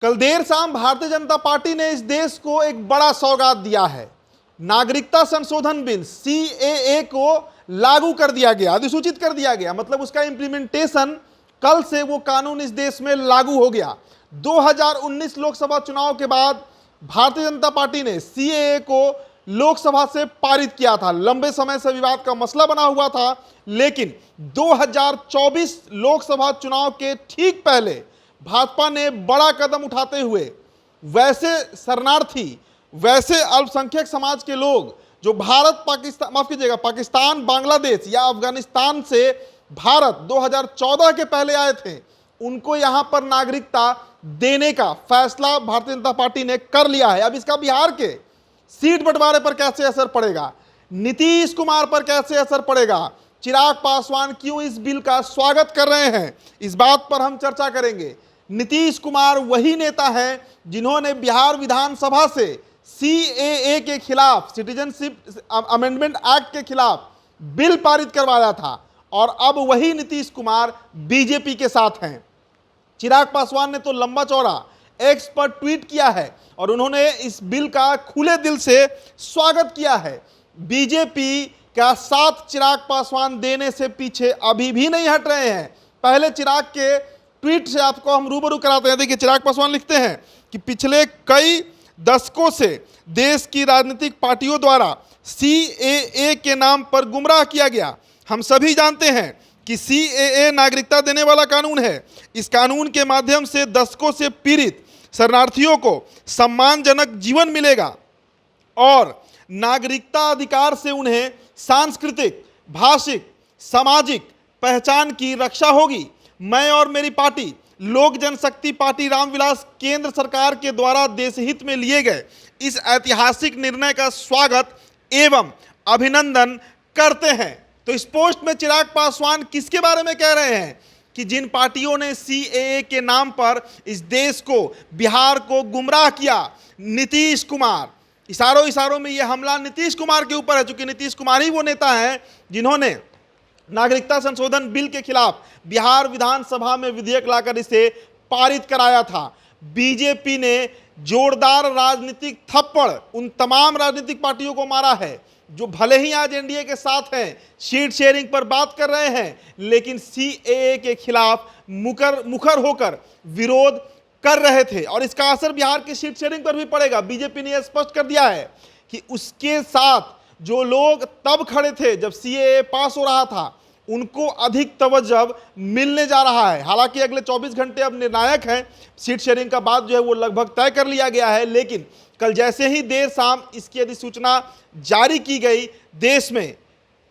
कल देर शाम भारतीय जनता पार्टी ने इस देश को एक बड़ा सौगात दिया है। नागरिकता संशोधन बिल सीएए को लागू कर दिया गया, अधिसूचित कर दिया गया। मतलब उसका इंप्लीमेंटेशन कल से वो कानून इस देश में लागू हो गया। 2019 लोकसभा चुनाव के बाद भारतीय जनता पार्टी ने सीएए को लोकसभा से पारित किया था। लंबे समय से विवाद का मसला बना हुआ था, लेकिन 2024 लोकसभा चुनाव के ठीक पहले भाजपा ने बड़ा कदम उठाते हुए वैसे शरणार्थी, वैसे अल्पसंख्यक समाज के लोग जो भारत पाकिस्तान माफ कीजिएगा पाकिस्तान, बांग्लादेश या अफगानिस्तान से भारत 2014 के पहले आए थे, उनको यहां पर नागरिकता देने का फैसला भारतीय जनता पार्टी ने कर लिया है। अब इसका बिहार के सीट बंटवारे पर कैसे असर पड़ेगा, नीतीश कुमार पर कैसे असर पड़ेगा, चिराग पासवान क्यों इस बिल का स्वागत कर रहे हैं, इस बात पर हम चर्चा करेंगे। नीतीश कुमार वही नेता हैं जिन्होंने बिहार विधानसभा से सीएए के खिलाफ, सिटीजनशिप अमेंडमेंट एक्ट के खिलाफ बिल पारित करवाया था, और अब वही नीतीश कुमार बीजेपी के साथ हैं। चिराग पासवान ने तो लंबा चौड़ा एक्स पर ट्वीट किया है और उन्होंने इस बिल का खुले दिल से स्वागत किया है। बीजेपी का साथ चिराग पासवान देने से पीछे अभी भी नहीं हट रहे हैं। पहले चिराग के ट्वीट से आपको हम रूबरू कराते हैं। देखिए, चिराग पासवान लिखते हैं कि पिछले कई दशकों से देश की राजनीतिक पार्टियों द्वारा सीएए के नाम पर गुमराह किया गया। हम सभी जानते हैं कि सीएए नागरिकता देने वाला कानून है। इस कानून के माध्यम से दशकों से पीड़ित शरणार्थियों को सम्मानजनक जीवन मिलेगा और नागरिकता अधिकार से उन्हें सांस्कृतिक, भाषिक, सामाजिक पहचान की रक्षा होगी। मैं और मेरी पार्टी लोक जनशक्ति पार्टी रामविलास केंद्र सरकार के द्वारा देशहित में लिए गए इस ऐतिहासिक निर्णय का स्वागत एवं अभिनंदन करते हैं। तो इस पोस्ट में चिराग पासवान किसके बारे में कह रहे हैं कि जिन पार्टियों ने सीएए के नाम पर इस देश को, बिहार को गुमराह किया, नीतीश कुमार, इशारों में यह हमला नीतीश कुमार के ऊपर है, क्योंकि नीतीश कुमार ही वो नेता है जिन्होंने नागरिकता संशोधन बिल के खिलाफ बिहार विधानसभा में विधेयक लाकर इसे पारित कराया था। बीजेपी ने जोरदार राजनीतिक थप्पड़ उन तमाम राजनीतिक पार्टियों को मारा है जो भले ही आज एनडीए के साथ हैं, सीट शेयरिंग पर बात कर रहे हैं, लेकिन सीएए के खिलाफ मुखर होकर विरोध कर रहे थे। और इसका असर बिहार की सीट शेयरिंग पर भी पड़ेगा। बीजेपी ने यह स्पष्ट कर दिया है कि उसके साथ जो लोग तब खड़े थे जब सीएए पास हो रहा था, उनको अधिक तवज्जो मिलने जा रहा है। हालांकि अगले 24 घंटे अब निर्णायक हैं। सीट शेयरिंग का बात जो है वो लगभग तय कर लिया गया है, लेकिन कल जैसे ही देर शाम इसकी अधिसूचना जारी की गई, देश में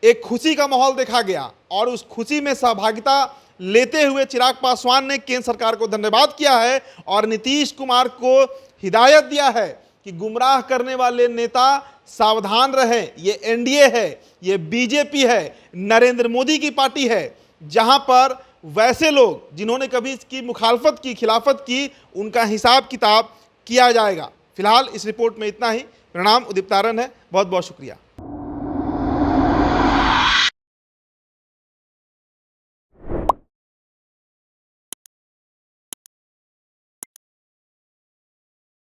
एक खुशी का माहौल देखा गया और उस खुशी में सहभागिता लेते हुए चिराग पासवान ने केंद्र सरकार को धन्यवाद किया है और नीतीश कुमार को हिदायत दिया है कि गुमराह करने वाले नेता सावधान रहें। ये एनडीए है, ये बीजेपी है, नरेंद्र मोदी की पार्टी है, जहां पर वैसे लोग जिन्होंने कभी इसकी मुखालफत की, खिलाफत की, उनका हिसाब किताब किया जाएगा। फिलहाल इस रिपोर्ट में इतना ही। प्रणाम, उदित तारन है। बहुत बहुत शुक्रिया।